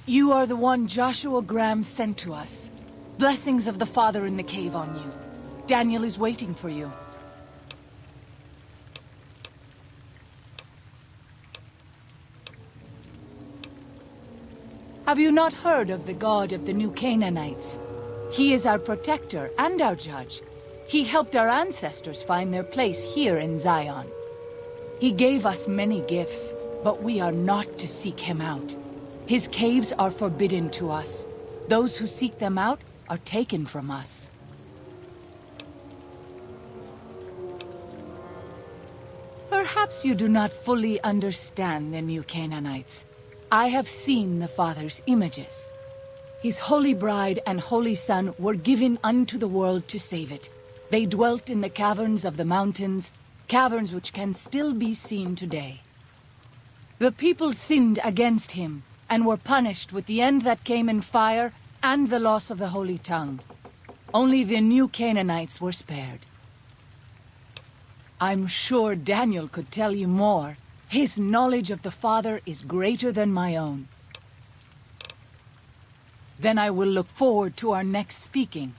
You are the one Joshua Graham sent to us. Blessings of the Father in the cave on you. Daniel is waiting for you. Have you not heard of the God of the New Canaanites? He is our protector and our judge. He helped our ancestors find their place here in Zion. He gave us many gifts, but we are not to seek him out. His caves are forbidden to us. Those who seek them out are taken from us. Perhaps you do not fully understand the New Canaanites. I have seen the Father's images. His holy bride and holy son were given unto the world to save it. They dwelt in the caverns of the mountains, caverns which can still be seen today. The people sinned against him, and were punished with the end that came in fire and the loss of the holy tongue. Only the New Canaanites were spared. I'm sure Daniel could tell you more. His knowledge of the Father is greater than my own. Then I will look forward to our next speaking.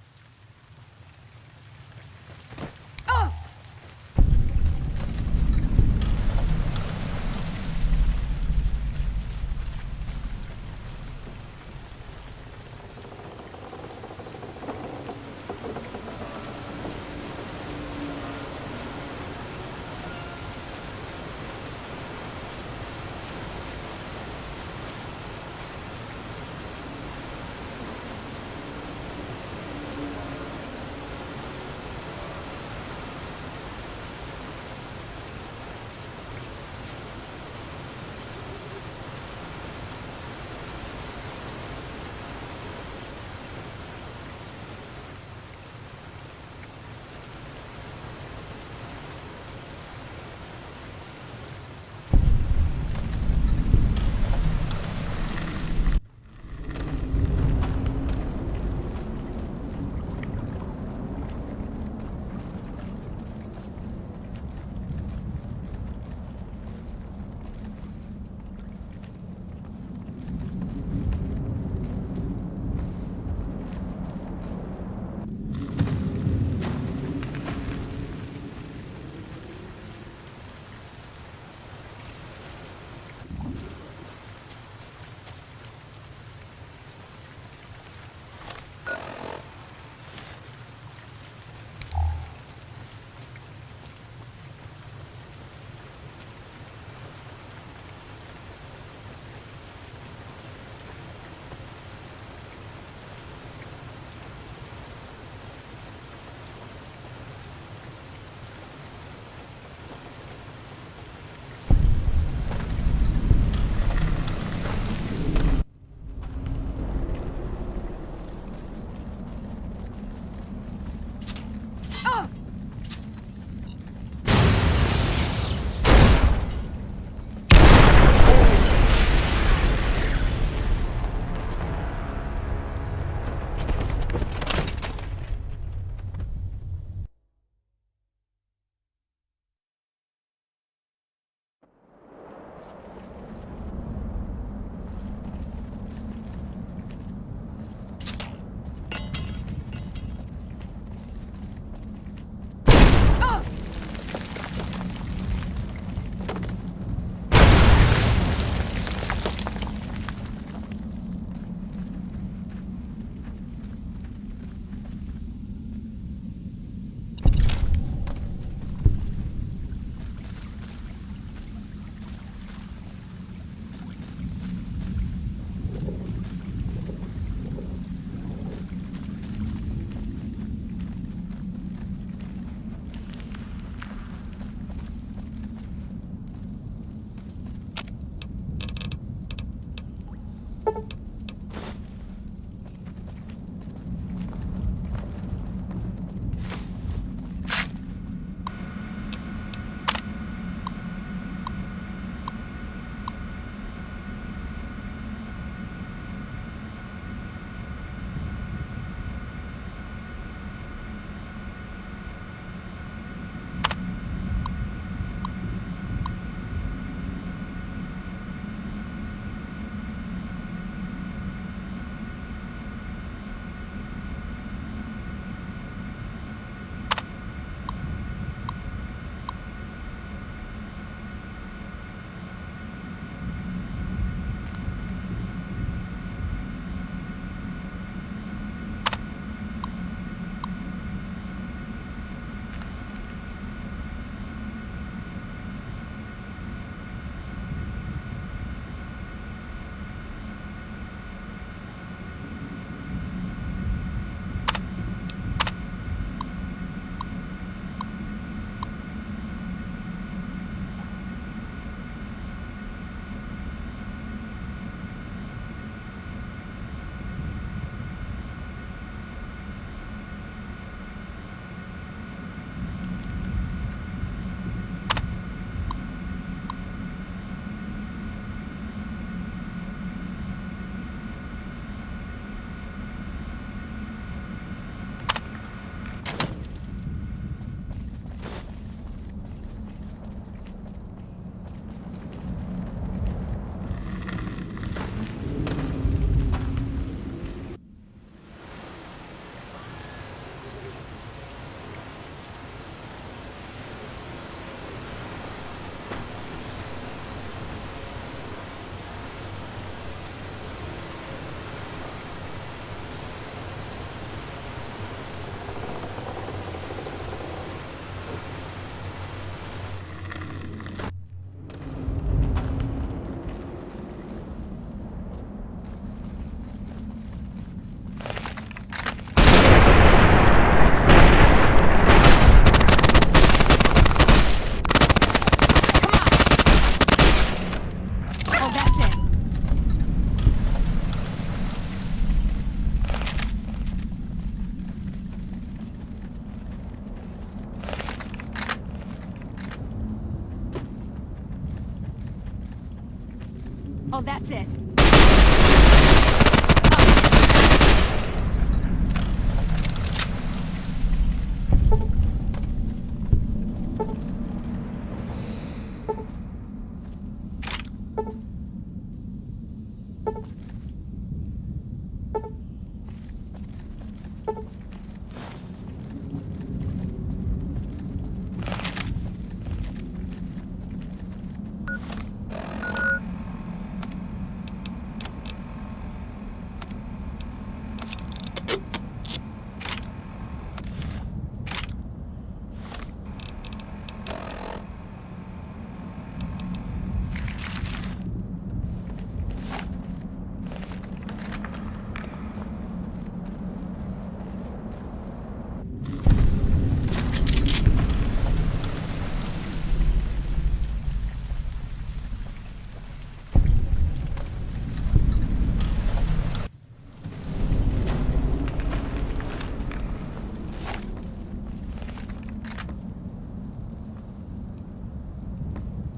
Oh, that's it.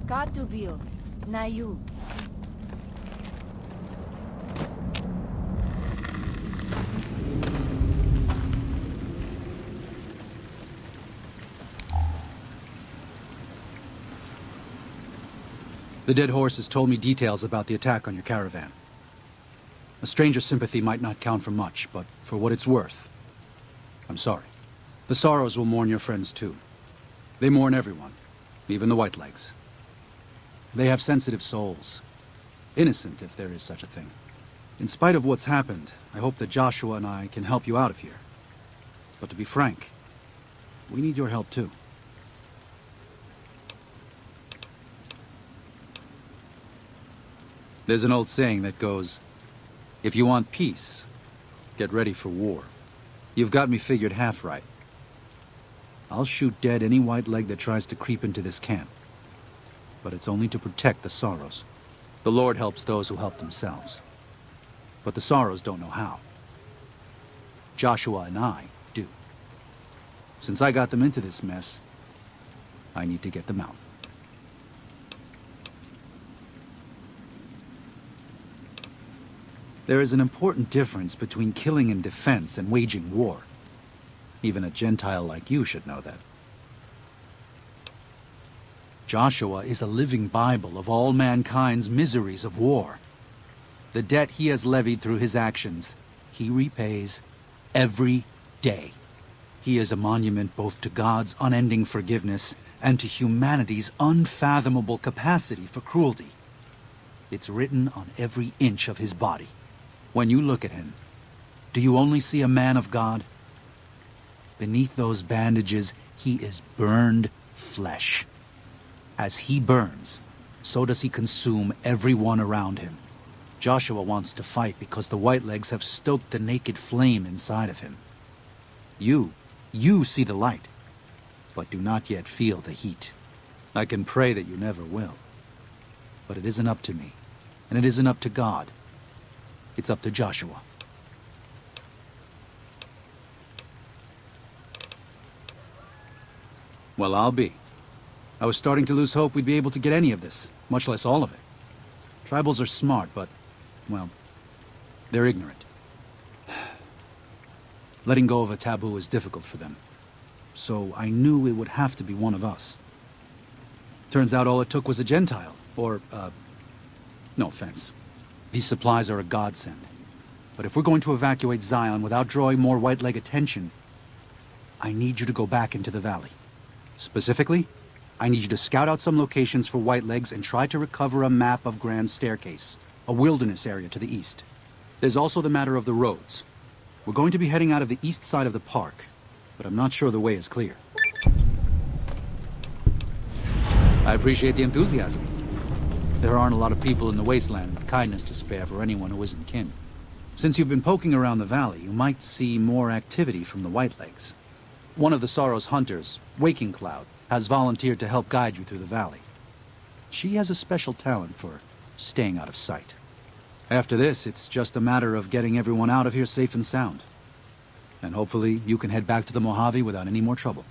Katubio, Nayu. The dead horse has told me details about the attack on your caravan. A stranger's sympathy might not count for much, but for what it's worth, I'm sorry. The Sorrows will mourn your friends too. They mourn everyone, even the Whitelegs. They have sensitive souls. Innocent, if there is such a thing. In spite of what's happened, I hope that Joshua and I can help you out of here. But to be frank, we need your help too. There's an old saying that goes, if you want peace, get ready for war. You've got me figured half right. I'll shoot dead any white leg that tries to creep into this camp. But it's only to protect the Sorrows. The Lord helps those who help themselves. But the Sorrows don't know how. Joshua and I do. Since I got them into this mess, I need to get them out. There is an important difference between killing in defense and waging war. Even a Gentile like you should know that. Joshua is a living Bible of all mankind's miseries of war. The debt he has levied through his actions, he repays every day. He is a monument both to God's unending forgiveness and to humanity's unfathomable capacity for cruelty. It's written on every inch of his body. When you look at him, do you only see a man of God? Beneath those bandages, he is burned flesh. As he burns, so does he consume everyone around him. Joshua wants to fight because the Whitelegs have stoked the naked flame inside of him. You see the light, but do not yet feel the heat. I can pray that you never will. But it isn't up to me, and it isn't up to God. It's up to Joshua. Well, I'll be. I was starting to lose hope we'd be able to get any of this, much less all of it. Tribals are smart, but, well, they're ignorant. Letting go of a taboo is difficult for them. So I knew it would have to be one of us. Turns out all it took was a Gentile, or, no offense. These supplies are a godsend. But if we're going to evacuate Zion without drawing more white-leg attention, I need you to go back into the valley. Specifically, I need you to scout out some locations for whitelegs and try to recover a map of Grand Staircase, a wilderness area to the east. There's also the matter of the roads. We're going to be heading out of the east side of the park, but I'm not sure the way is clear. I appreciate the enthusiasm. There aren't a lot of people in the wasteland with kindness to spare for anyone who isn't kin. Since you've been poking around the valley, you might see more activity from the Whitelegs. One of the Sorrow's hunters, Waking Cloud, has volunteered to help guide you through the valley. She has a special talent for staying out of sight. After this, it's just a matter of getting everyone out of here safe and sound. And hopefully, you can head back to the Mojave without any more trouble.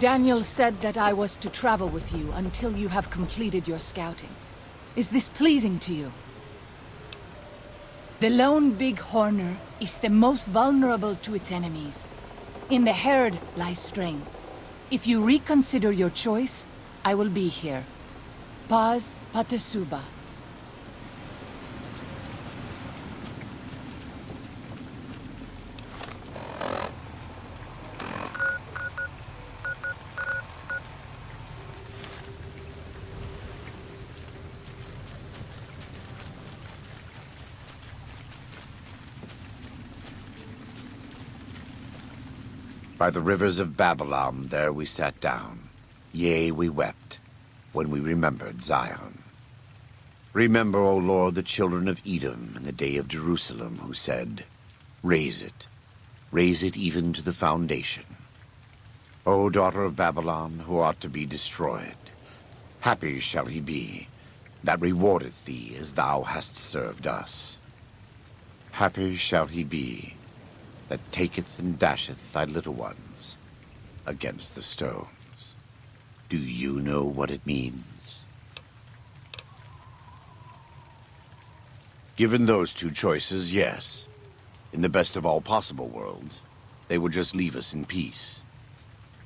Daniel said that I was to travel with you until you have completed your scouting. Is this pleasing to you? The lone big horner is the most vulnerable to its enemies. In the herd lies strength. If you reconsider your choice, I will be here. Paz Patasuba. By the rivers of Babylon there we sat down. Yea, we wept, when we remembered Zion. Remember, O Lord, the children of Edom in the day of Jerusalem, who said, raise it even to the foundation. O daughter of Babylon, who ought to be destroyed, happy shall he be, that rewardeth thee as thou hast served us. Happy shall he be, that taketh and dasheth thy little ones against the stones. Do you know what it means? Given those two choices, yes. In the best of all possible worlds, they would just leave us in peace.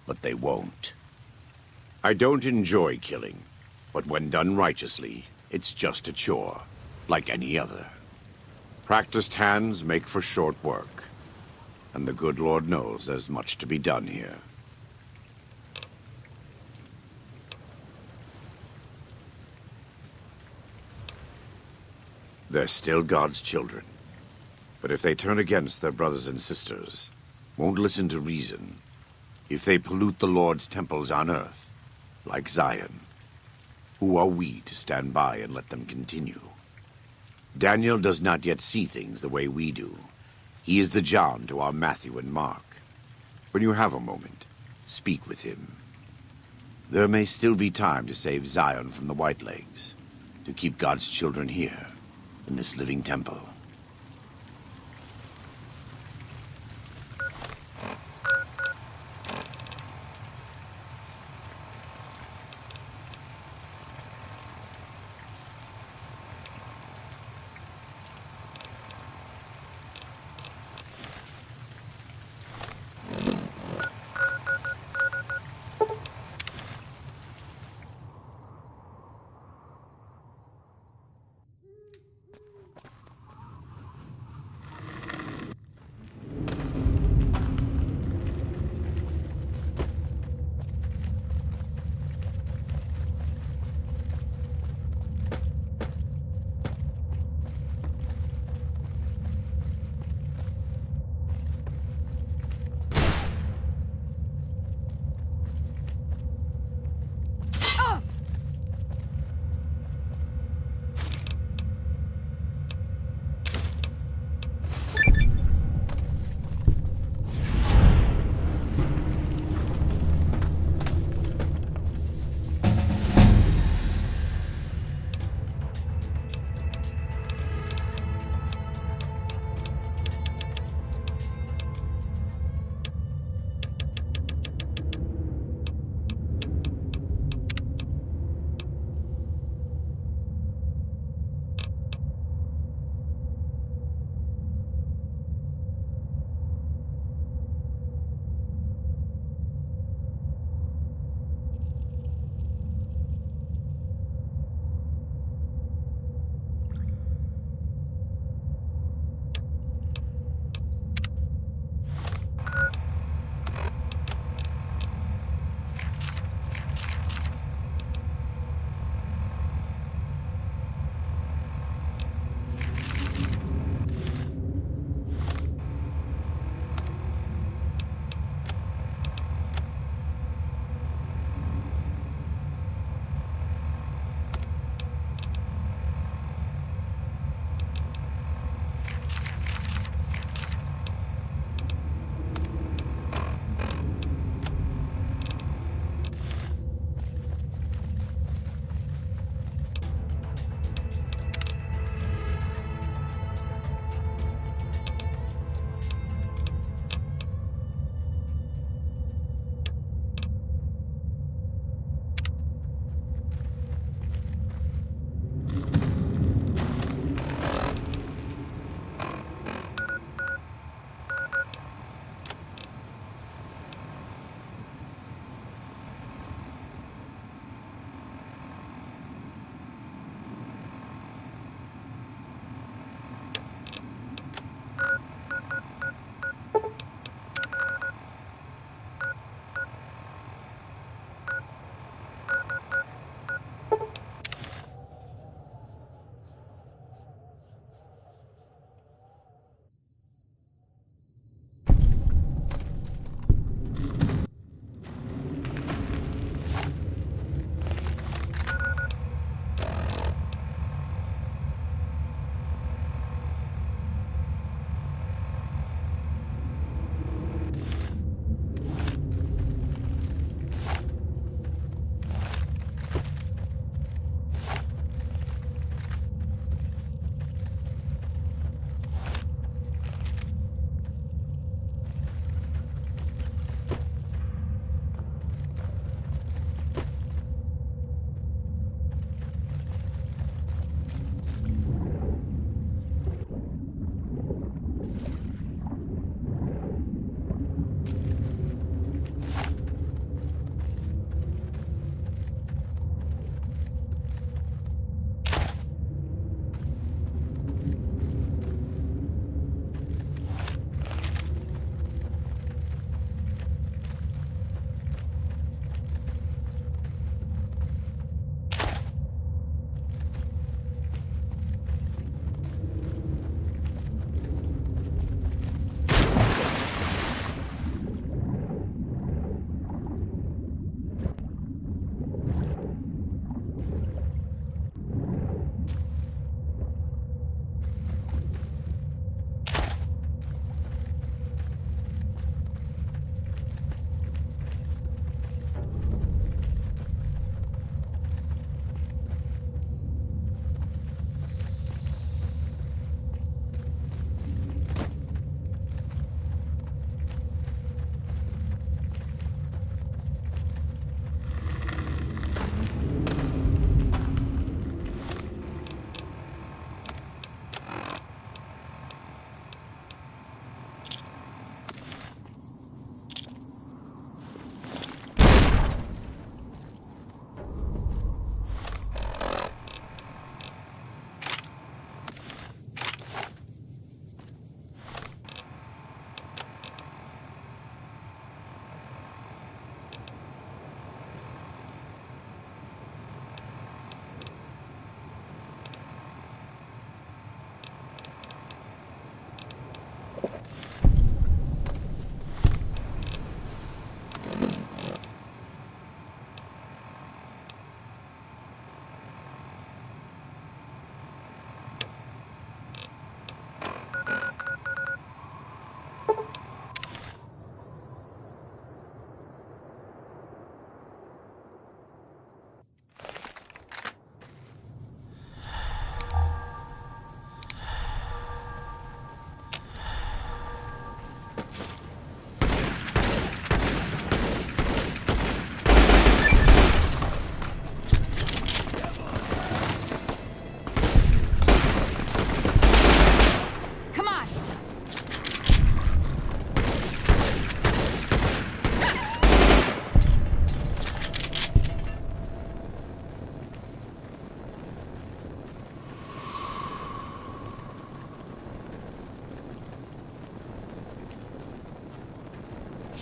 But they won't. I don't enjoy killing, but when done righteously, it's just a chore, like any other. Practiced hands make for short work. And the good Lord knows there's much to be done here. They're still God's children. But if they turn against their brothers and sisters, won't listen to reason, if they pollute the Lord's temples on earth, like Zion, who are we to stand by and let them continue? Daniel does not yet see things the way we do. He is the John to our Matthew and Mark. When you have a moment, speak with him. There may still be time to save Zion from the Whitelegs, to keep God's children here, in this living temple.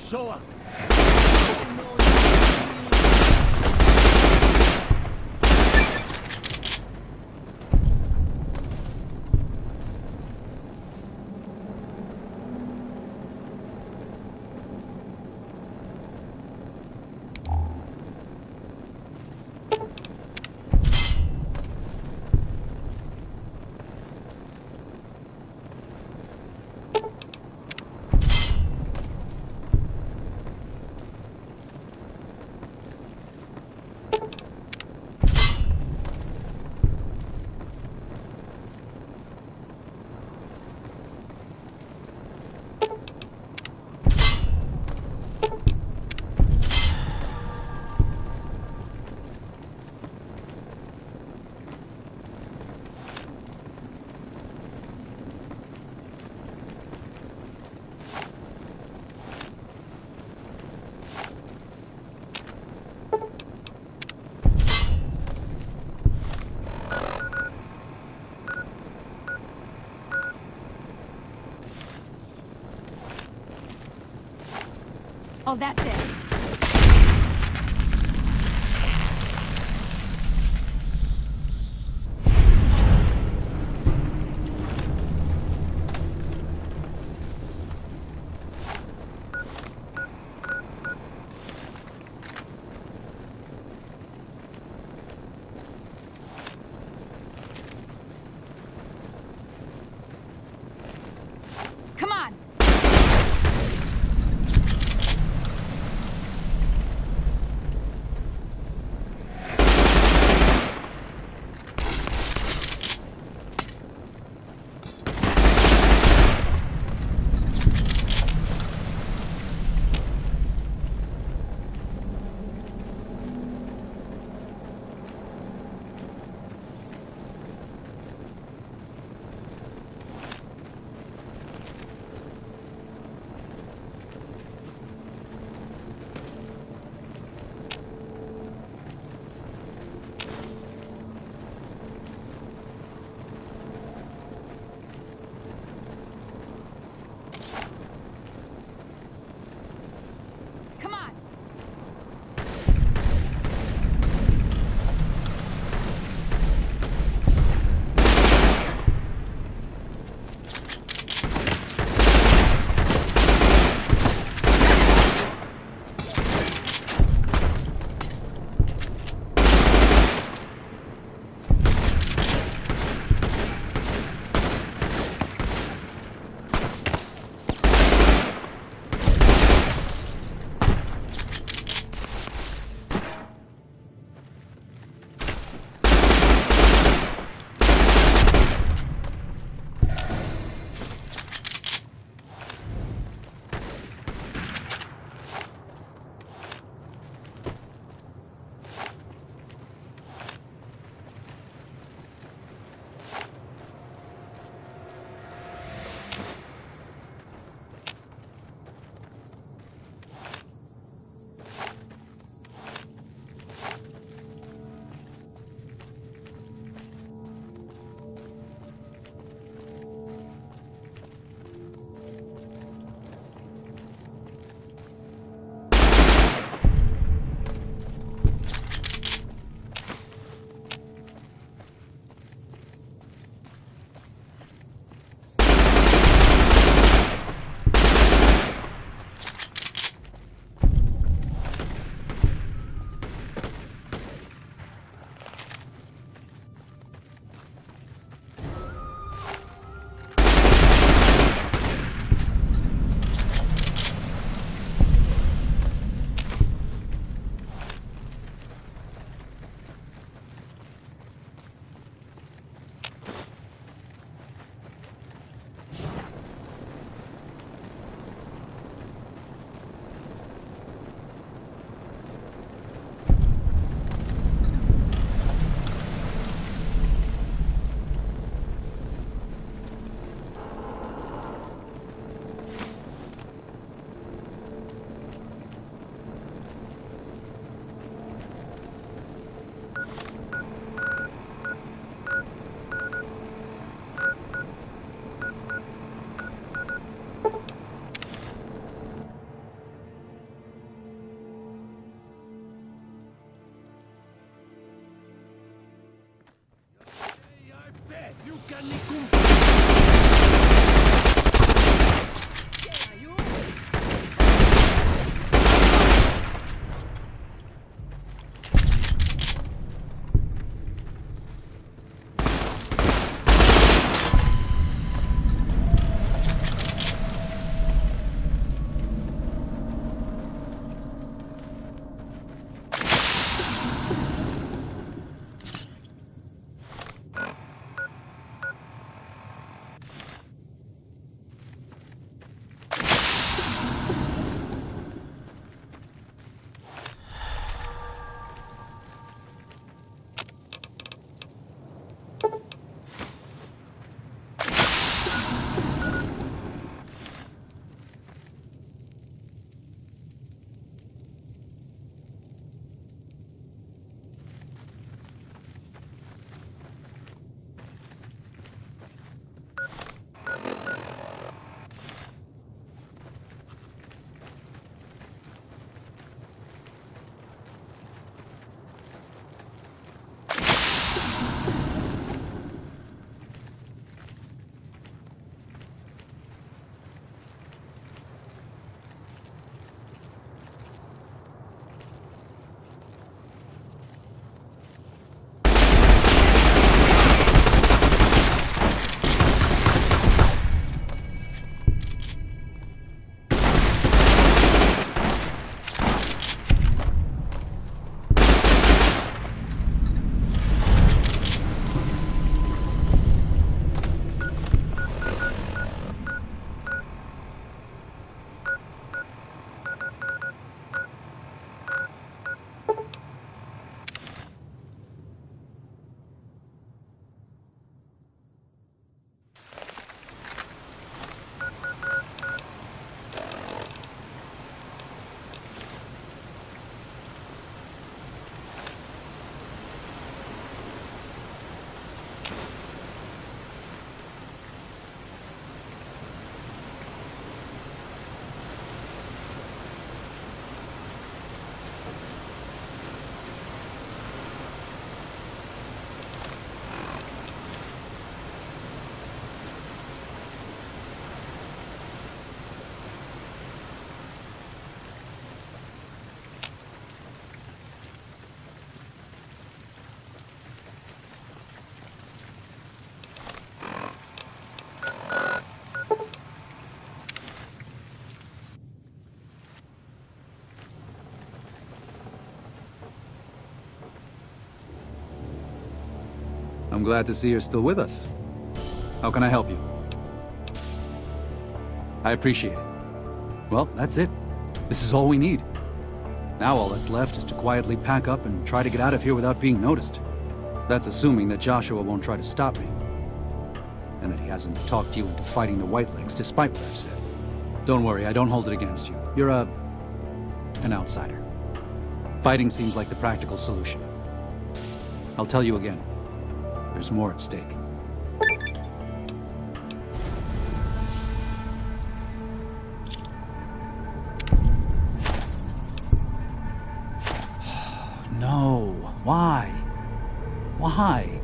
Shoah. Oh, that's it. Come on! I'm glad to see you're still with us. How can I help you? I appreciate it. Well, that's it. This is all we need. Now all that's left is to quietly pack up and try to get out of here without being noticed. That's assuming that Joshua won't try to stop me. And that he hasn't talked you into fighting the Whitelegs despite what I've said. Don't worry, I don't hold it against you. You're an outsider. Fighting seems like the practical solution. I'll tell you again. There's more at stake. No. Why? Why?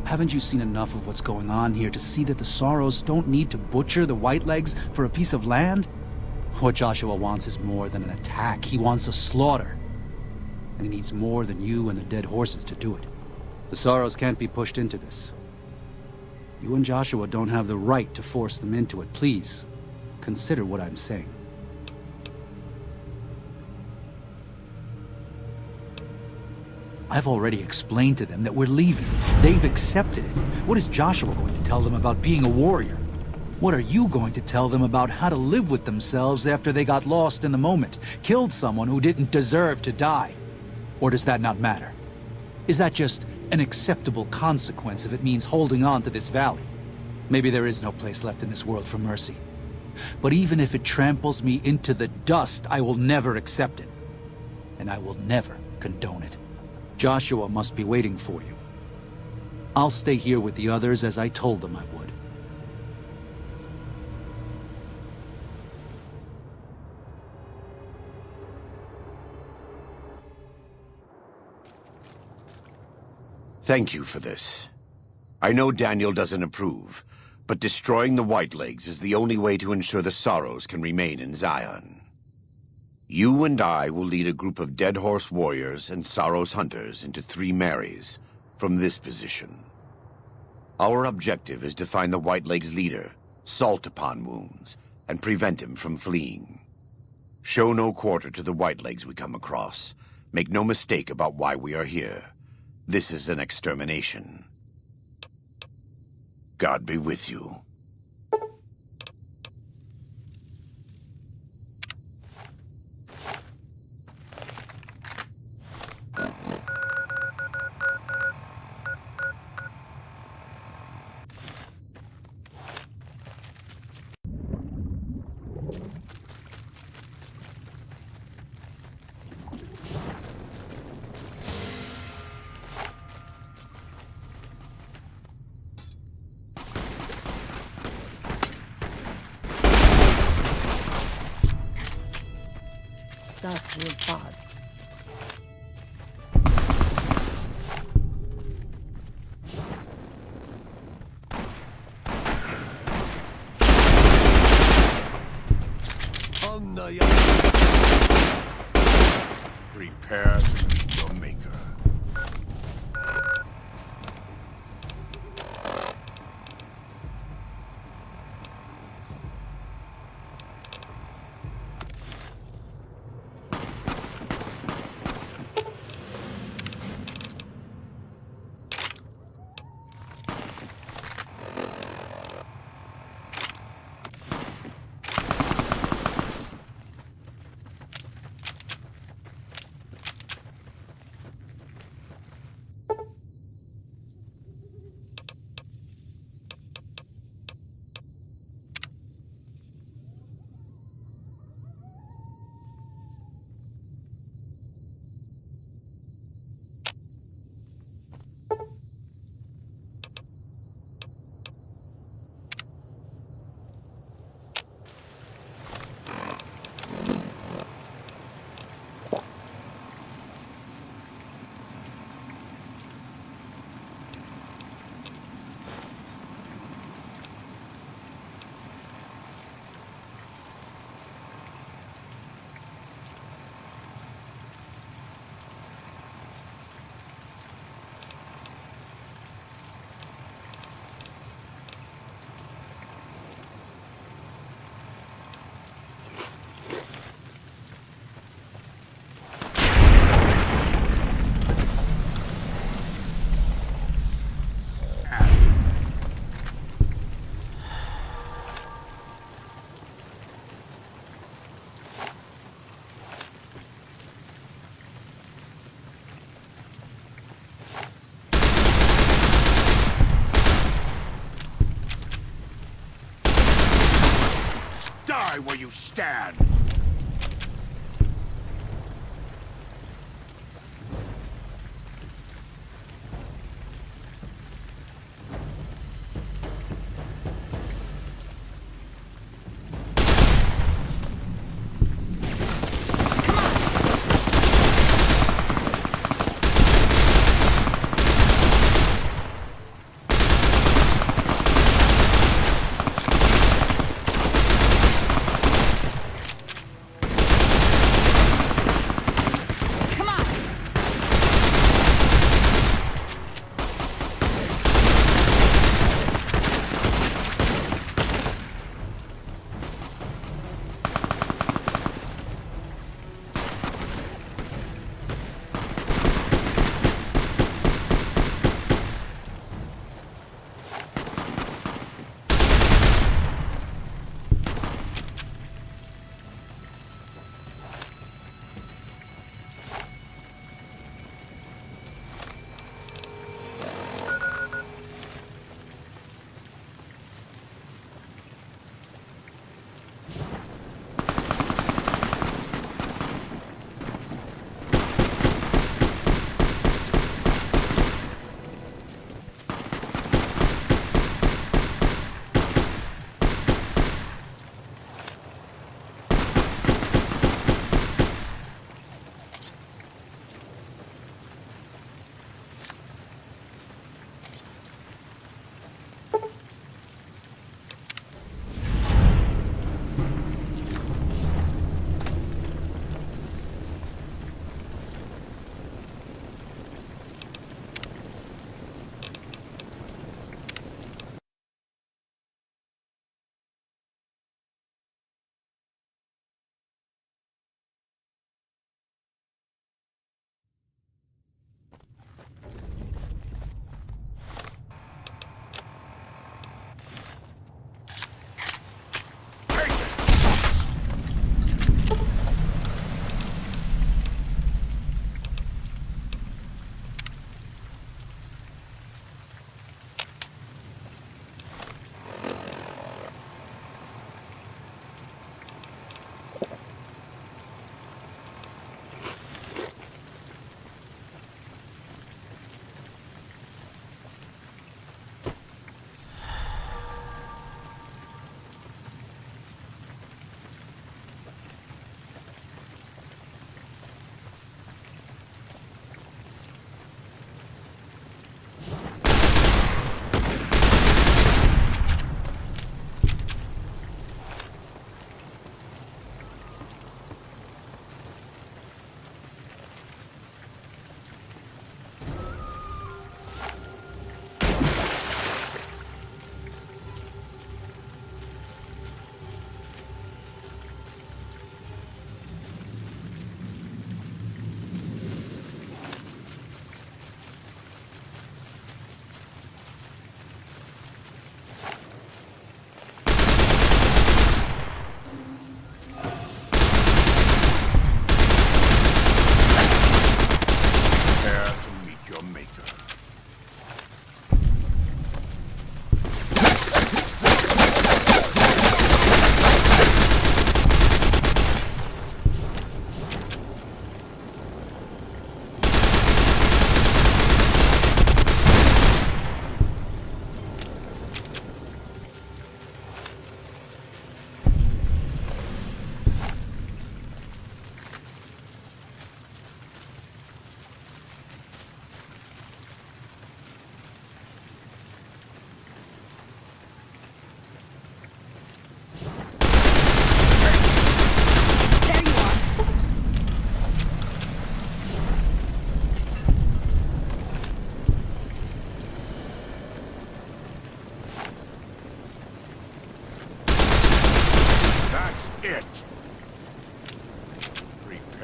Haven't you seen enough of what's going on here to see that the Sorrows don't need to butcher the Whitelegs for a piece of land? What Joshua wants is more than an attack. He wants a slaughter. And he needs more than you and the dead horses to do it. The Sorrows can't be pushed into this. You and Joshua don't have the right to force them into it. Please, consider what I'm saying. I've already explained to them that we're leaving. They've accepted it. What is Joshua going to tell them about being a warrior? What are you going to tell them about how to live with themselves after they got lost in the moment, killed someone who didn't deserve to die? Or does that not matter? Is that just an acceptable consequence if it means holding on to this valley? Maybe there is no place left in this world for mercy. But even if it tramples me into the dust, I will never accept it. And I will never condone it. Joshua must be waiting for you. I'll stay here with the others as I told them I would. Thank you for this. I know Daniel doesn't approve, but destroying the Whitelegs is the only way to ensure the Sorrows can remain in Zion. You and I will lead a group of Dead Horse warriors and Sorrows hunters into 3 Marys from this position. Our objective is to find the Whitelegs leader, Salt Upon Wounds, and prevent him from fleeing. Show no quarter to the Whitelegs we come across. Make no mistake about why we are here. This is an extermination. God be with you. Das wird bad. Prepare to meet your maker.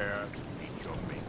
prepare to meet your maker.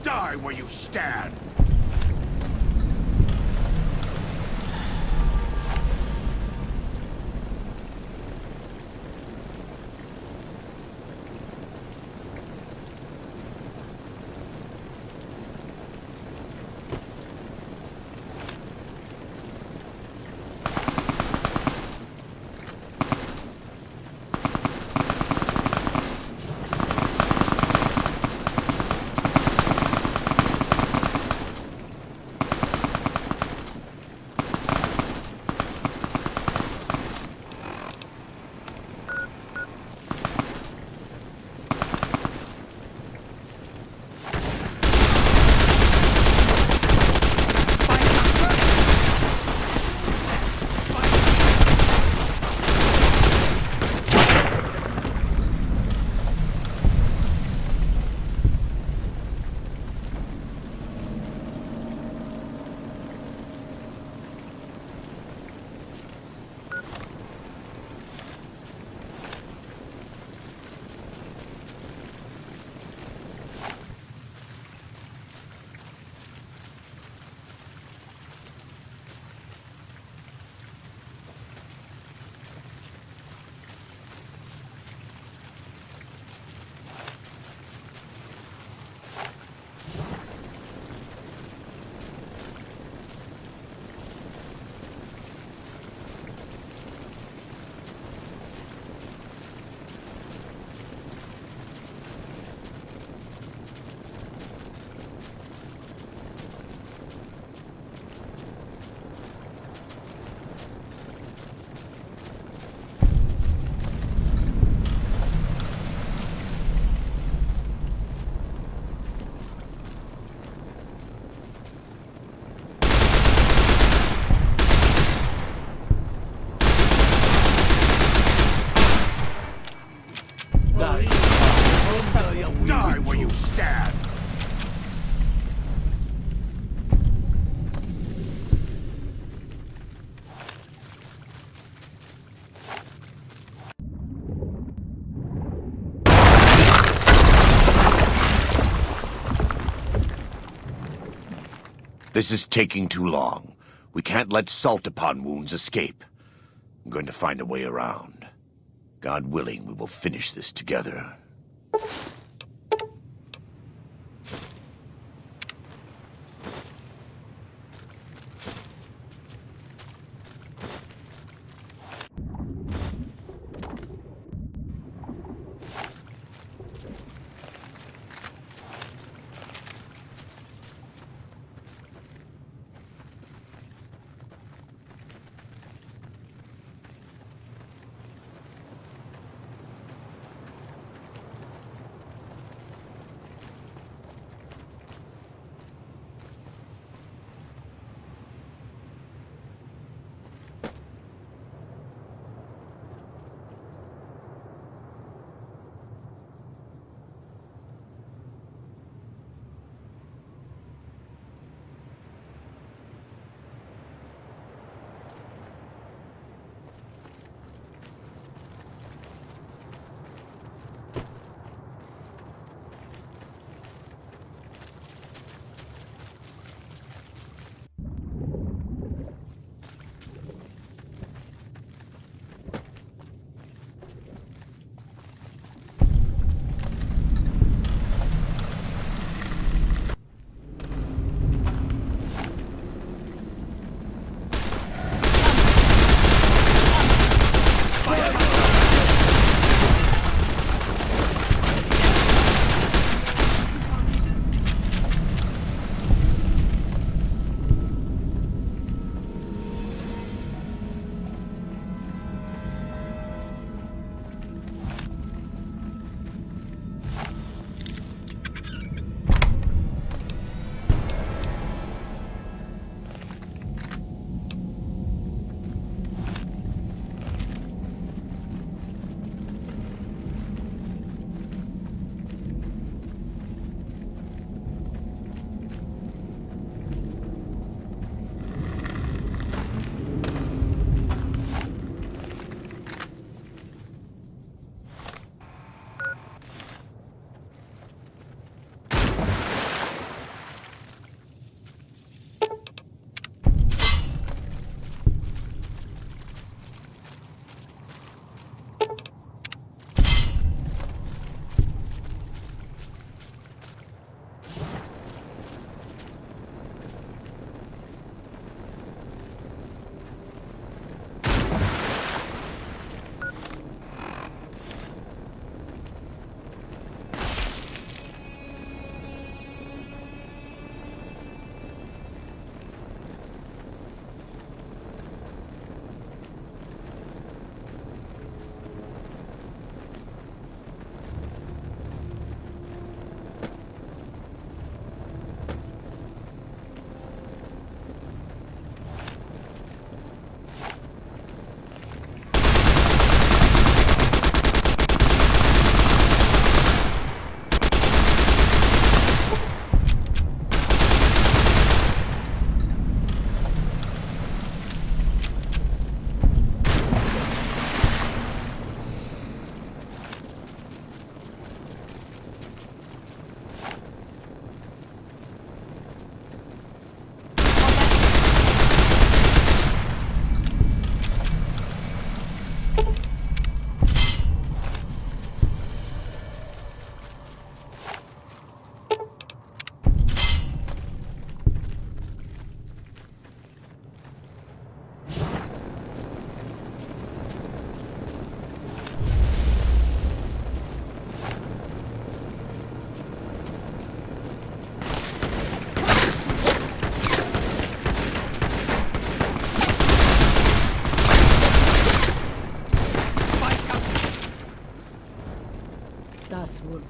Die where you stand! Die where you stand! This is taking too long. We can't let salt upon wounds escape. I'm going to find a way around. God willing, we will finish this together.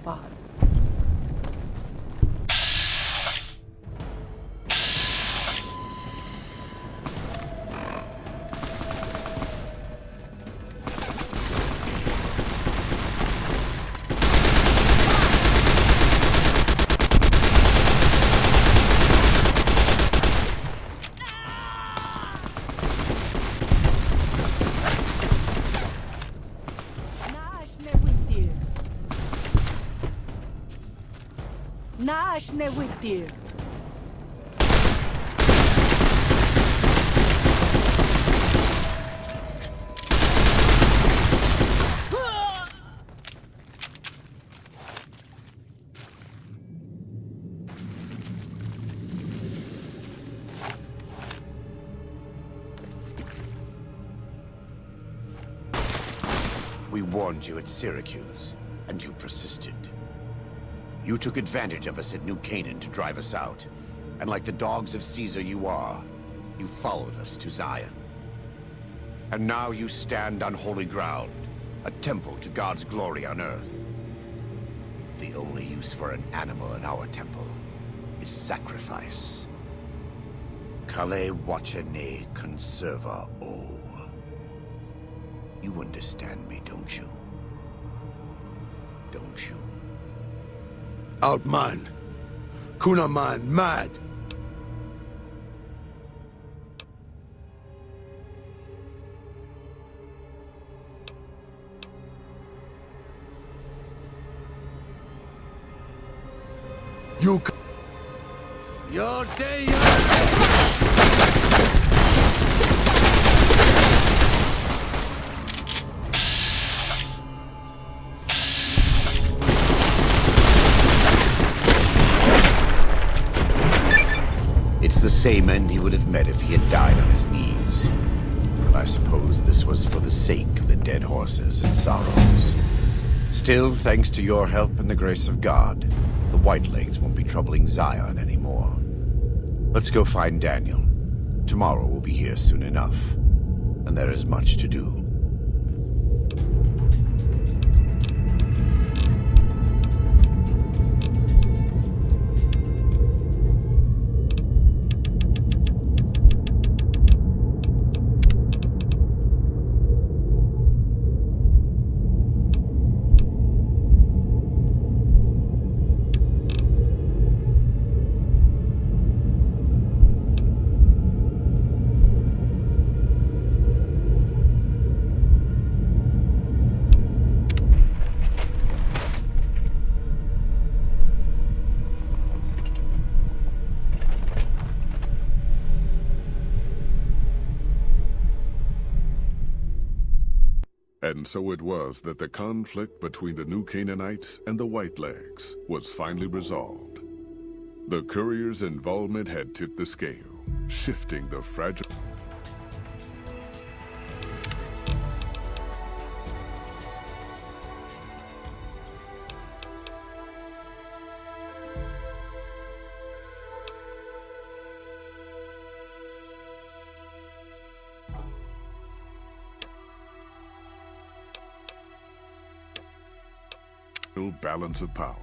father. Nașne with We warned you at Syracuse, and you persisted. You took advantage of us at New Canaan to drive us out. And like the dogs of Caesar you are, you followed us to Zion. And now you stand on holy ground, a temple to God's glory on earth. The only use for an animal in our temple is sacrifice. Kale wachene conserva o. You understand me, don't you? Don't you? Outman. Kunaman mad. You Your day. It's the same end he would have met if he had died on his knees. But I suppose this was for the sake of the dead horses and sorrows. Still, thanks to your help and the grace of God, the Whitelegs won't be troubling Zion anymore. Let's go find Daniel. Tomorrow we'll be here soon enough, and there is much to do. And so it was that the conflict between the New Canaanites and the Whitelegs was finally resolved. The courier's involvement had tipped the scale, shifting the fragile... balance of power.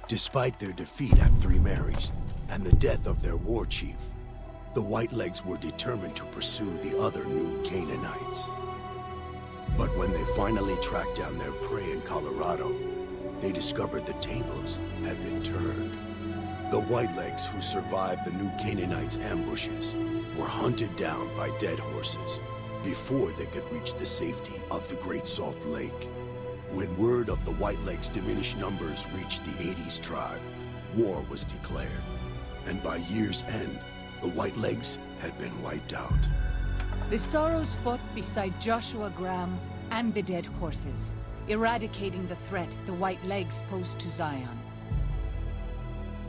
Despite their defeat at Three Marys and the death of their war chief, the Whitelegs were determined to pursue the other New Canaanites. But when they finally tracked down their prey in Colorado, they discovered the tables had been turned. The Whitelegs who survived the New Canaanites' ambushes were hunted down by dead horses before they could reach the safety of the Great Salt Lake. When word of the Whitelegs' diminished numbers reached the 80s tribe, war was declared. And by year's end, the Whitelegs had been wiped out. The Sorrows fought beside Joshua Graham and the dead horses, eradicating the threat the Whitelegs posed to Zion.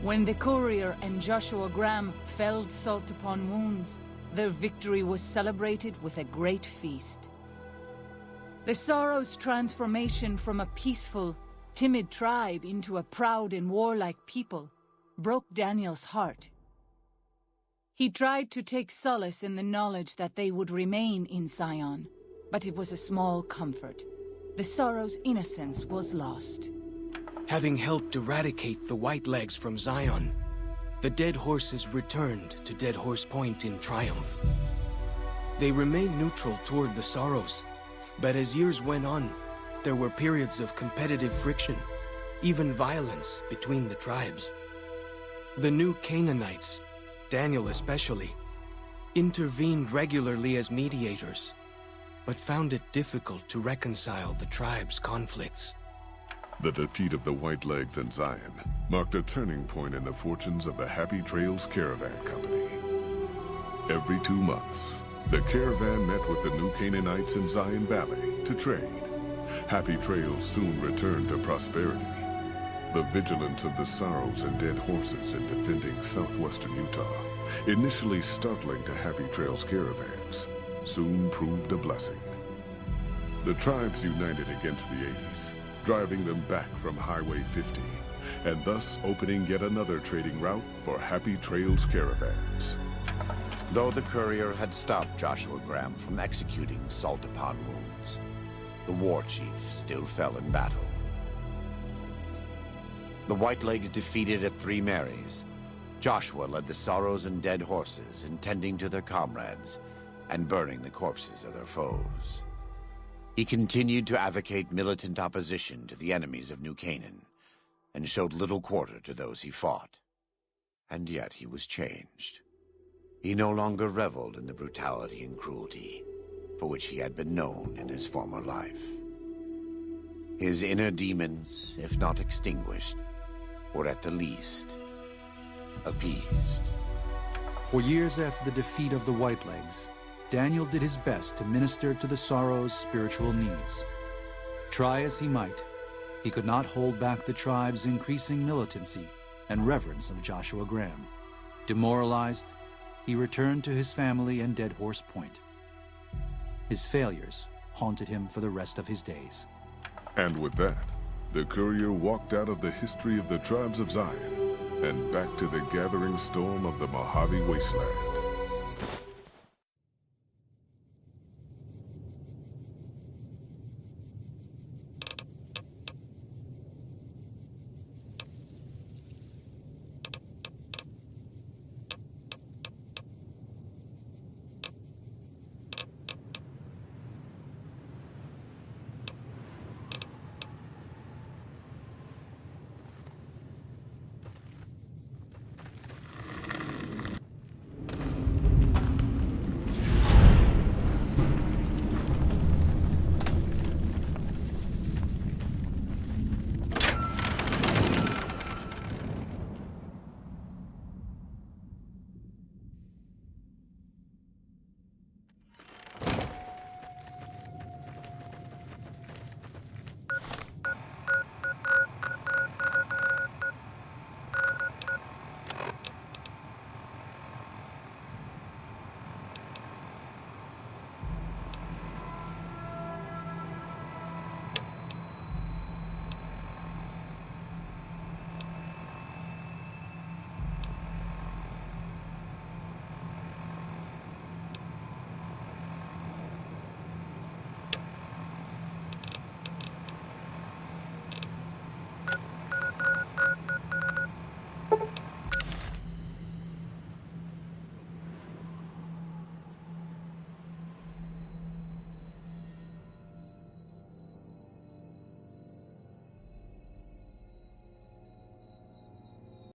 When the courier and Joshua Graham felled Salt upon wounds, their victory was celebrated with a great feast. The Sorrows' transformation from a peaceful, timid tribe into a proud and warlike people broke Daniel's heart. He tried to take solace in the knowledge that they would remain in Zion, but it was a small comfort. The Sorrows' innocence was lost. Having helped eradicate the Whitelegs from Zion, the Dead Horses returned to Dead Horse Point in triumph. They remained neutral toward the Sorrows, but as years went on, there were periods of competitive friction, even violence between the tribes. The new Canaanites, Daniel especially, intervened regularly as mediators, but found it difficult to reconcile the tribes' conflicts. The defeat of the Whitelegs in Zion marked a turning point in the fortunes of the Happy Trails Caravan Company. Every 2 months, the caravan met with the new Canaanites in Zion Valley to trade. Happy Trails soon returned to prosperity. The vigilance of the Sorrows and Dead Horses in defending southwestern Utah, initially startling to Happy Trails caravans, soon proved a blessing. The tribes united against the 80s, driving them back from Highway 50, and thus opening yet another trading route for Happy Trails caravans. Though the courier had stopped Joshua Graham from executing Salt upon Wounds, the war chief still fell in battle. The Whitelegs defeated at Three Marys. Joshua led the Sorrows and Dead Horses in tending to their comrades and burning the corpses of their foes. He continued to advocate militant opposition to the enemies of New Canaan and showed little quarter to those he fought. And yet he was changed. He no longer reveled in the brutality and cruelty for which he had been known in his former life. His inner demons, if not extinguished, were at the least appeased. For years after the defeat of the Whitelegs, Daniel did his best to minister to the Sorrows' spiritual needs. Try as he might, he could not hold back the tribe's increasing militancy and reverence of Joshua Graham. Demoralized, he returned to his family and Dead Horse Point. His failures haunted him for the rest of his days. And with that, the courier walked out of the history of the tribes of Zion and back to the gathering storm of the Mojave Wasteland.